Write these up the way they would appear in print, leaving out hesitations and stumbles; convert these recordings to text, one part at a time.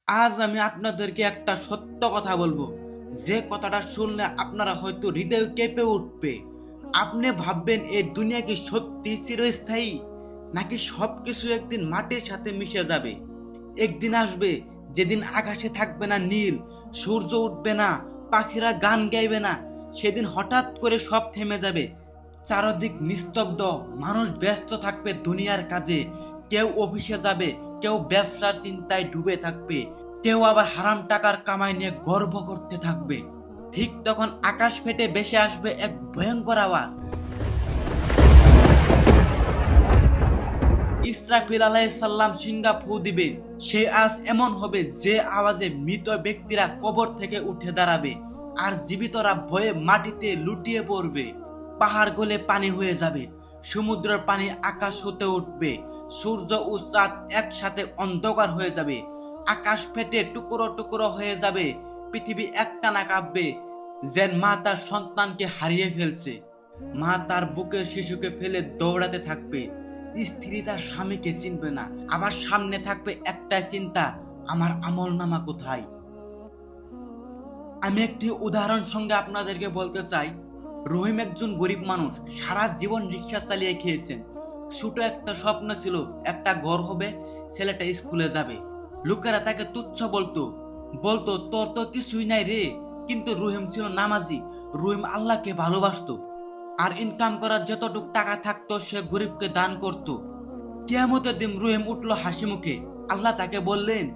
আজ আমি আপনাদেরকে একটা সত্য কথা বলবো, যে কথাটা শুনলে আপনারা হয়তো হৃদয় কেঁপে উঠবে। আপনি ভাববেন এই দুনিয়া কি সত্যি চিরস্থায়ী, নাকি সবকিছু একদিন মাটির সাথে মিশে যাবে। একদিন আসবে যেদিন আকাশে থাকবে না নীল, সূর্য উঠবে না, পাখিরা গান গাইবে না। সেদিন হঠাৎ করে সব থেমে যাবে, চারদিক নিস্তব্ধ, মানুষ ব্যস্ত থাকবে দুনিয়ার কাজে। কেউ অফিসে যাবে, কেউ ব্যবসার চিন্তায় ডুবে থাকবে, কেউ আবার হারাম টাকার কামাই নিয়ে গর্ব করতে থাকবে। ঠিক তখন আকাশ ফেটে ভেসে আসবে এক ভয়ঙ্কর আওয়াজ। ইসরাফিল আলাইহিস সালাম সিংহা ফু দিবেন। সে আজ এমন হবে যে আওয়াজে মৃত ব্যক্তিরা কবর থেকে উঠে দাঁড়াবে, আর জীবিতরা ভয়ে মাটিতে লুটিয়ে পড়বে। পাহাড় গলে পানি হয়ে যাবে, সমুদ্রের পানি আকাশ হতে উঠবে, সূর্য ও চাঁদ একসাথে অন্ধকার হয়ে যাবে, আকাশ ফেটে টুকরো টুকরো হয়ে যাবে, পৃথিবী একটানা কাঁপবে, যেন মা তার সন্তানকে হারিয়ে ফেলছে। মা তার বুকের শিশুকে ফেলে দৌড়াতে থাকবে, স্ত্রী তার স্বামীকে চিনবে না, আবার সামনে থাকবে একটাই চিন্তা, আমার আমলনামা কোথায়। আমি একটি উদাহরণ সঙ্গে আপনাদেরকে বলতে চাই। রহিম একজন গরিব মানুষ, সারা জীবন রিক্সা চালিয়ে খেয়েছেন। ছোট একটা স্বপ্ন ছিল, একটা ঘর হবে, ছেলেটা স্কুলে যাবে। লোকেরা তাকে তুচ্ছ বলতো বলতো তোর তো কিছুই নাই রে। কিন্তু রহিম ছিল নামাজি, রহিম আল্লাহকে ভালোবাসতো, আর ইনকাম করার যতটুকু টাকা থাকতো সে গরিবকে দান করত। কিয়ামতের দিন রহিম উঠলো হাসি মুখে। আল্লাহ তাকে বললেন,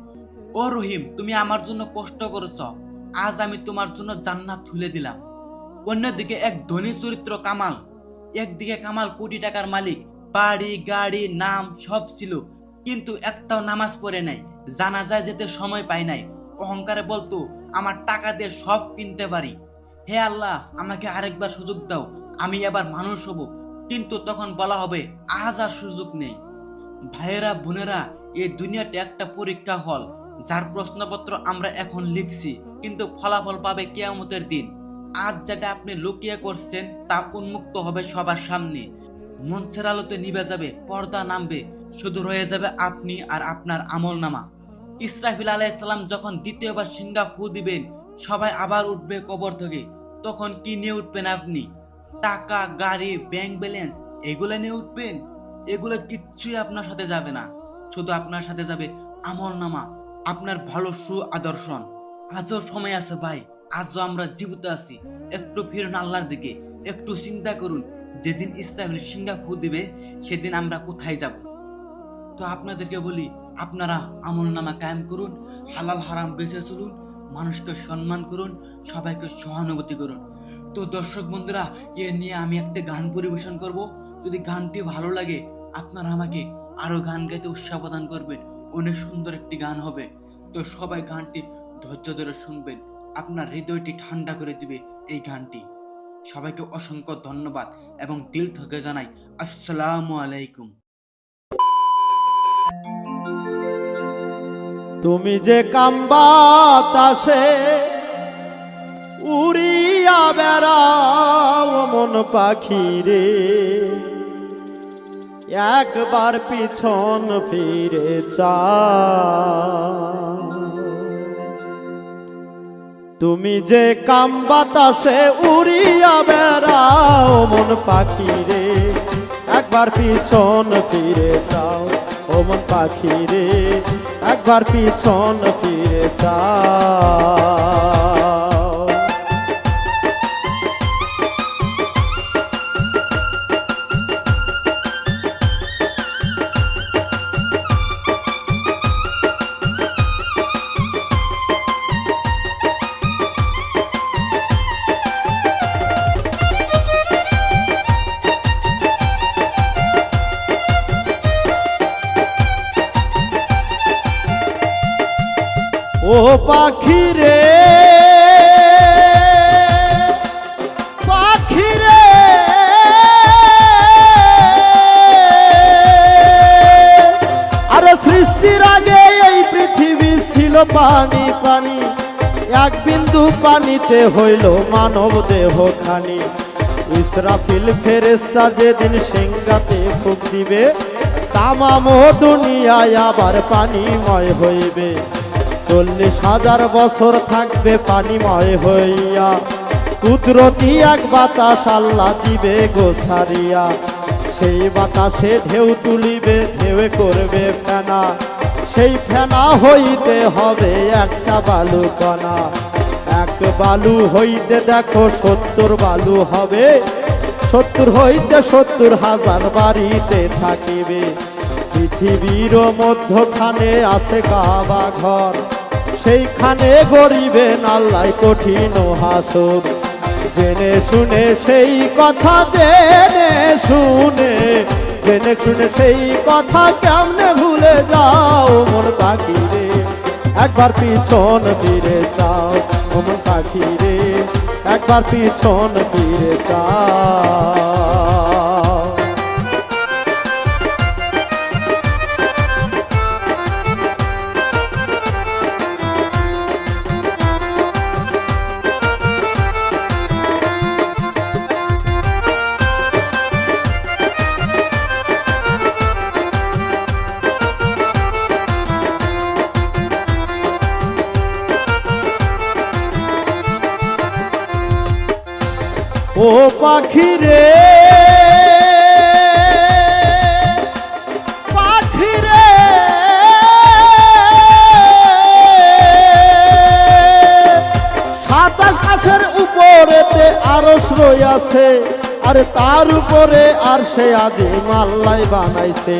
ও রহিম, তুমি আমার জন্য কষ্ট করেছ, আজ আমি তোমার জন্য জান্নাত খুলে দিলাম। অন্যদিকে এক ধনী চরিত্র কামাল, একদিকে কামাল কোটি টাকার মালিক, বাড়ি গাড়ি নাম সব ছিল, কিন্তু একটাও নামাজ পড়ে নাই, জানাজায় যেতে সময় পায় নাই। অহংকারে বলতো, আমার টাকা দিয়ে সব কিনতে পারি, হে আল্লাহ আমাকে আরেকবার সুযোগ দাও, আমি এবার মানুষ হব। কিন্তু তখন বলা হবে, আজ আর সুযোগ নেই। ভাইয়েরা বোনেরা, এই দুনিয়াটা একটা পরীক্ষা হল, যার প্রশ্নপত্র আমরা এখন লিখছি, কিন্তু ফলাফল পাবে কিয়ামতের দিন। আজ যেটা আপনি লুকিয়ে করছেন তা উন্মুক্ত হবে সবার সামনে। মঞ্চের আলোতে নিভে যাবে, পর্দা নামবে, শুধু রয়ে যাবে আপনি আর আপনার আমলনামা। ইসরাফিল আলাইহিস সালাম যখন দ্বিতীয়বার সিংহা ফু দিবেন, সবাই আবার উঠবে কবর থেকে। তখন কি নিয়ে উঠবেন আপনি? টাকা, গাড়ি, ব্যাংক ব্যালেন্স এগুলো নিয়ে উঠবেন? এগুলো কিচ্ছুই আপনার সাথে যাবে না। শুধু আপনার সাথে যাবে আমলনামা, আপনার ভালো আদর্শন। আজও সময় আছে ভাই, আজও আমরা জীবিত আছি। একটু ফিরুন আল্লাহর দিকে, একটু চিন্তা করুন, যেদিন ইসরাফিল সিংহা ফু দিবে সেদিন আমরা কোথায় যাব। তো আপনাদেরকে বলি, আপনারা আমলনামা কায়েম করুন, হালাল হারাম বেঁচে চলুন, মানুষকে সম্মান করুন, সবাইকে সহানুভূতি করুন। তো দর্শক বন্ধুরা, এ নিয়ে আমি একটা গান পরিবেশন করব। যদি গানটি ভালো লাগে আপনারা আমাকে আরো গান গাইতে উৎসাহ প্রদান করবেন। অনেক সুন্দর একটি গান হবে। তো সবাই গানটি ধৈর্য ধরে শুনবেন, আপনার হৃদয়টি ঠান্ডা করে দিবে এই গানটি। সবাইকে অসংখ্য ধন্যবাদ এবং দিল থেকে জানাই আসসালামু আলাইকুম। তুমি যে কামবাতাসে উড়িয়া বেড়াও মন পাখি রে, একবার পিছন ফিরে চাও। তুমি যে কামবাতাসে উড়িয়া বেড়াও মন পাখি রে, একবার পিছন ফিরে চাও। ও মন পাখি রে, একবার পিছন ফিরে চাও। ও পাখি রে, পাখি রে, আরে সৃষ্টির আগে এই পৃথিবী ছিল পানি পানি, এক বিন্দু পানিতে হইল মানব দেহ খানি। ইসরাফিল ফেরেশতা যেদিন সিংহাতে ফুঁক দিবে, তামাম দুনিয়ায় আবার পানিময় হইবে। 40,000 বছর থাকবে পানিময় হইয়া, কুদরতি এক বাতাস আল্লাহ দিবে গোসারিয়া। সেই বাতাসে ঢেউ তুলিবে, ঢেউয়ে করবে ফেনা, সেই ফেনা হইতে হবে একটা বালু কণা। এক বালু হইতে দেখো 70 বালু হবে, 70 হইতে 70,000 বাড়িতে থাকিবে। পৃথিবীর মধ্যখানে আছে কাবা ঘর, সেইখানে গরিবেন আল্লাহ কঠিন হাসর। জেনে শুনে সেই কথা, জেনে শুনে সেই কথা কেমনে ভুলে যাও মন পাখি রে, একবার পিছন ফিরে যাও মন পাখি রে, একবার পিছন ফিরে যাও। ও পাখি রে, পাখি রে, সাত আকাশের উপরেতে আরশ রইয়াছে, আরে তার উপরে আর সে আজিম আল্লাহ বানাইছে।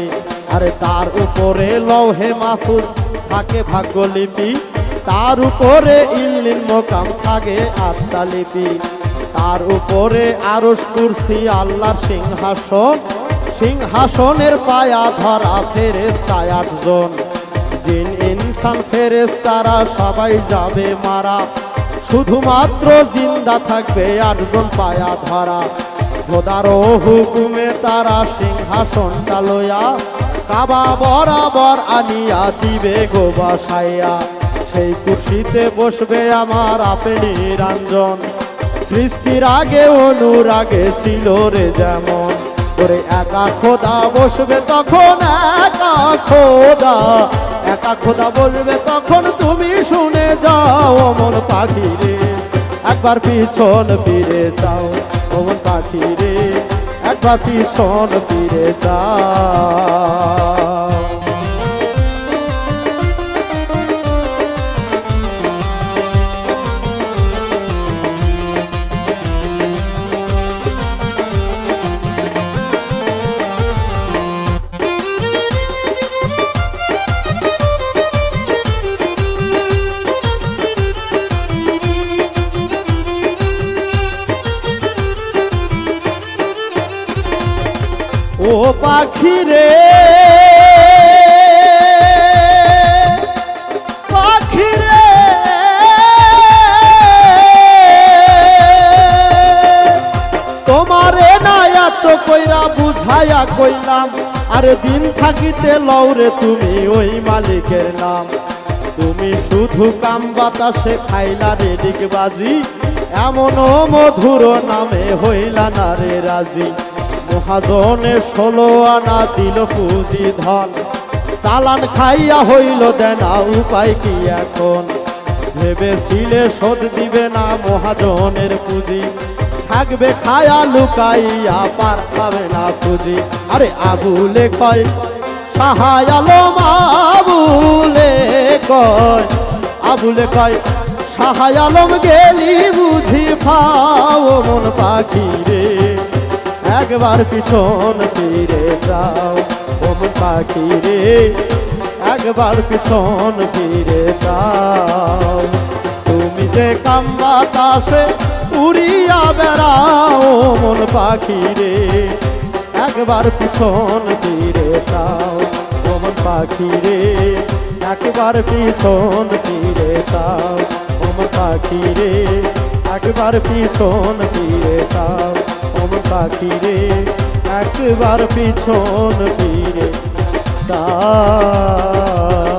আরে তার উপরে লৌহে মাহফুজ থাকে ভাগ্যলিপি, তার উপরে ইল্লিন মোকাম থাকে আত্মালিপি, তার উপরে আরশ কুরসি আল্লাহর সিংহাসন, সিংহাসনের পায়া ধরা ফেরেশতা 8 জন। জিন ইনসান ফেরেশতারা সবাই যাবে মারা, শুধুমাত্র জিন্দা থাকবে 8 জন পায়া ধরা। খোদার হুকুমে তারা সিংহাসনটা লইয়া কাবা বরাবর আনিয়া দিবে গো বসাইয়া। সেই কুরসিতে বসবে আমার আপে নিরঞ্জন, সৃষ্টির আগে অনুরাগে ছিল রে যেমন। ওরে একা খোদা বসবে তখন, একা খোদা, একা খোদা বলবে তখন, তুমি শুনে যাও মন পাখি রে, একবার পিছন ফিরে যাও মন পাখি রে, একবার পিছন ফিরে যাও। ও পাখি রে, পাখি রে, তোমারে না এত কইরা বুঝাইয়া কইলাম, আরে দিন থাকিতে লওরে তুমি ওই মালিকের নাম। তুমি শুধু কাম বাতাসে খাইলা রে ডিগবাজি, এমনও মধুর নামে হইলা না রে রাজি। মহাজনে 16 আনা দিল পুঁজি ধন, চালান খাইয়া হইল দেনা উপায় কি এখন। ভেবেছিলে শোধ দিবে না মহাজনের পুঁজি, থাকবে খায়া লুকাইয়া পার পাবে না পুঁজি। আরে আবুলে কয় সাহায় আলম, আবুলে কয়, আবুলে কয় সাহায় আলম গেলি বুঝি পাও মন পাখি রে, একবার পিছন ফিরে যাও মন পাখি রে, একবার পিছন ফিরে যাও। তুমি যে কাম বাতাসে উড়িয়া বেড়াও মন পাখি রে, একবার পিছন ফিরে যাও মন পাখি রে, একবার পিছন ফিরে যাও মন পাখি রে, একবার পিছন ফিরে যাও মন পাখি রে, একবার পিছন ফিরে যাও।